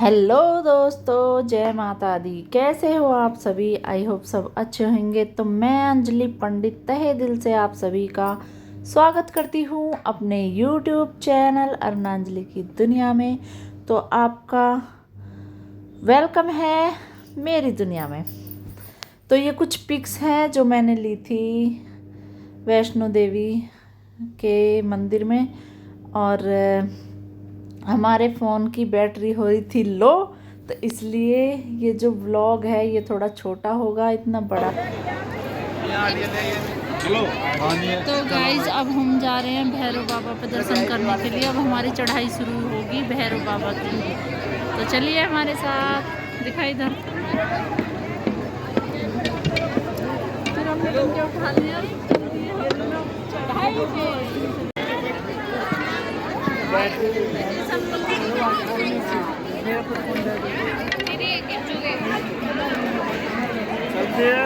Hello दोस्तों, जय माता दी। कैसे हो आप सभी? आई होप सब अच्छे होंगे। तो मैं अंजलि पंडित तहे दिल से आप सभी का स्वागत करती हूँ अपने यूट्यूब चैनल अर्नांजलि की दुनिया में। तो आपका वेलकम है मेरी दुनिया में। तो ये कुछ पिक्स हैं जो मैंने ली थी वैष्णो देवी के मंदिर में, और हमारे फ़ोन की बैटरी हो रही थी लो, तो इसलिए ये जो व्लॉग है ये थोड़ा छोटा होगा, इतना बड़ा। तो गाइज अब हम जा रहे हैं भैरव बाबा पर दर्शन करने के लिए। अब हमारी चढ़ाई शुरू होगी भैरव बाबा की। तो चलिए हमारे साथ, दिखाई इधर। फिर हमने डंडे उठा लिया चढ़ाई पे।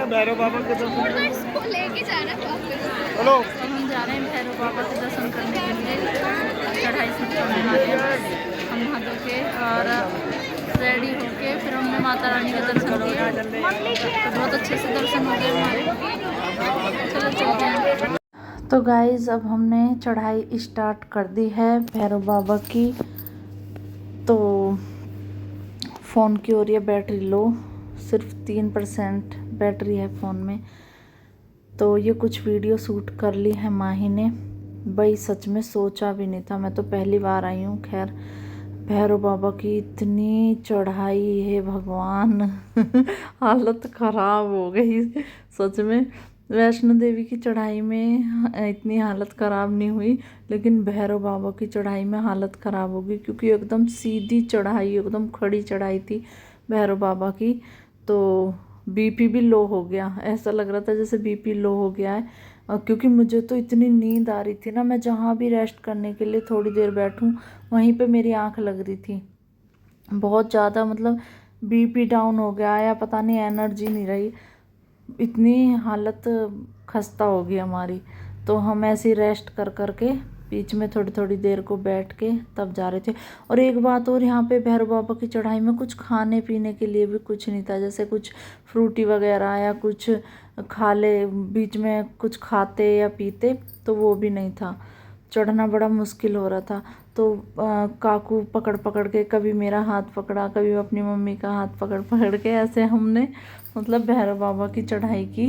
भैरव बाबा के दर्शन लेके जाना। हेलो, हम जा रहे हैं भैरव बाबा के दर्शन करने के लिए। चढ़ाई शुरू करने वाले हैं। हम नहा धो के और रेडी होके फिर हमने माता रानी के दर्शन किए। तो बहुत अच्छे से दर्शन हो गए हमारे। चलो चलते हैं। तो गाइज़ अब हमने चढ़ाई स्टार्ट कर दी है भैरव बाबा की। तो फ़ोन की हो रही है बैटरी लो, सिर्फ 3% बैटरी है फ़ोन में। तो ये कुछ वीडियो शूट कर ली है माही ने। भाई सच में सोचा भी नहीं था, मैं तो पहली बार आई हूँ। खैर, भैरव बाबा की इतनी चढ़ाई है भगवान हालत ख़राब हो गई सच में। वैष्णो देवी की चढ़ाई में इतनी हालत ख़राब नहीं हुई, लेकिन भैरव बाबा की चढ़ाई में हालत ख़राब हो गई, क्योंकि एकदम सीधी चढ़ाई, एकदम खड़ी चढ़ाई थी भैरव बाबा की। तो बीपी भी लो हो गया, ऐसा लग रहा था जैसे बीपी लो हो गया है। क्योंकि मुझे तो इतनी नींद आ रही थी ना, मैं जहाँ भी रेस्ट करने के लिए थोड़ी देर बैठूं वहीं पे मेरी आंख लग रही थी बहुत ज़्यादा। मतलब बीपी डाउन हो गया या पता नहीं, एनर्जी नहीं रही, इतनी हालत खस्ता हो गई हमारी। तो हम ऐसे रेस्ट कर कर के बीच में थोड़ी थोड़ी देर को बैठ के तब जा रहे थे। और एक बात और, यहाँ पे भैरव बाबा की चढ़ाई में कुछ खाने पीने के लिए भी कुछ नहीं था, जैसे कुछ फ्रूटी वगैरह या कुछ खा ले, बीच में कुछ खाते या पीते, तो वो भी नहीं था। चढ़ना बड़ा मुश्किल हो रहा था। तो काकू पकड़ पकड़ के, कभी मेरा हाथ पकड़ा, कभी अपनी मम्मी का हाथ पकड़ पकड़ के, ऐसे हमने मतलब भैरव बाबा की चढ़ाई की।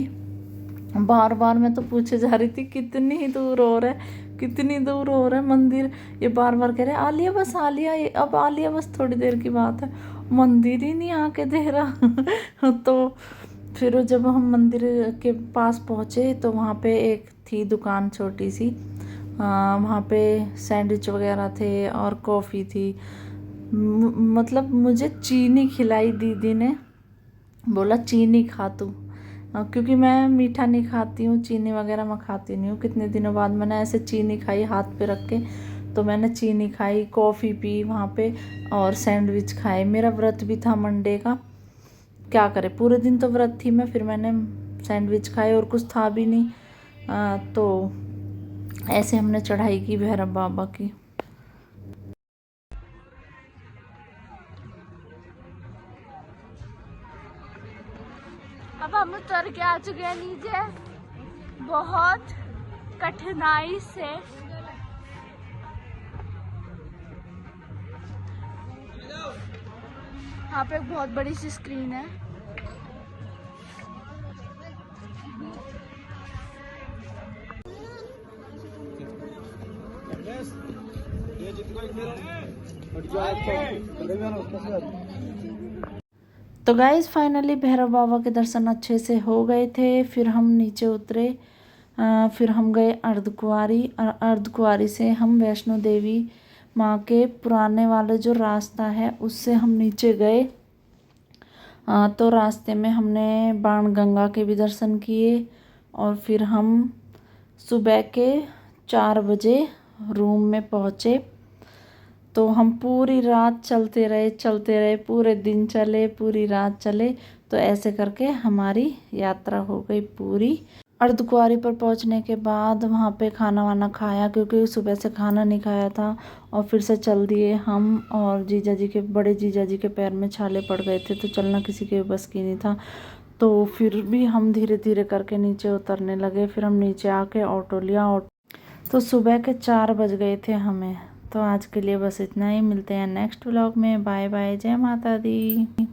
बार बार मैं तो पूछे जा रही थी कितनी दूर हो रहा है, कितनी दूर हो रहा है मंदिर। ये बार बार कह रहे आ लिया बस, आ लिया, अब आ लिया बस, थोड़ी देर की बात है। मंदिर ही नहीं आके दे रहा तो फिर जब हम मंदिर के पास पहुँचे तो वहाँ पे एक थी दुकान छोटी सी, वहाँ पे सैंडविच वगैरह थे और कॉफ़ी थी। मतलब मुझे चीनी खिलाई दीदी ने, बोला चीनी खा तू, क्योंकि मैं मीठा नहीं खाती हूँ, चीनी वगैरह मैं खाती नहीं हूँ। कितने दिनों बाद मैंने ऐसे चीनी खाई हाथ पे रख के। तो मैंने चीनी खाई, कॉफ़ी पी वहाँ पे, और सैंडविच खाए। मेरा व्रत भी था मंडे का, क्या करे, पूरे दिन तो व्रत थी मैं। फिर मैंने सैंडविच खाए और कुछ था भी नहीं। तो ऐसे हमने चढ़ाई की भैरव बाबा की। अब हम उतर के आ चुके हैं नीचे, बहुत कठिनाई से। यहाँ पे एक बहुत बड़ी सी स्क्रीन है। तो गाइज़ फाइनली भैरव बाबा के दर्शन अच्छे से हो गए थे। फिर हम नीचे उतरे, फिर हम गए अर्धकुंवारी। अर्धकुंवारी से हम वैष्णो देवी माँ के पुराने वाले जो रास्ता है उससे हम नीचे गए। तो रास्ते में हमने बाणगंगा के भी दर्शन किए, और फिर हम सुबह के 4 बजे रूम में पहुँचे। तो हम पूरी रात चलते रहे, पूरे दिन चले, पूरी रात चले। तो ऐसे करके हमारी यात्रा हो गई पूरी। अर्धकुंवारी पर पहुंचने के बाद वहाँ पे खाना वाना खाया, क्योंकि सुबह से खाना नहीं खाया था, और फिर से चल दिए हम। और जीजा जी के, बड़े जीजा जी के पैर में छाले पड़ गए थे, तो चलना किसी के बस की नहीं था। तो फिर भी हम धीरे धीरे करके नीचे उतरने लगे। फिर हम नीचे आके ऑटो लिया, तो सुबह के 4 बज गए थे हमें। तो आज के लिए बस इतना ही, मिलते हैं नेक्स्ट व्लॉग में। बाय बाय, जय माता दी।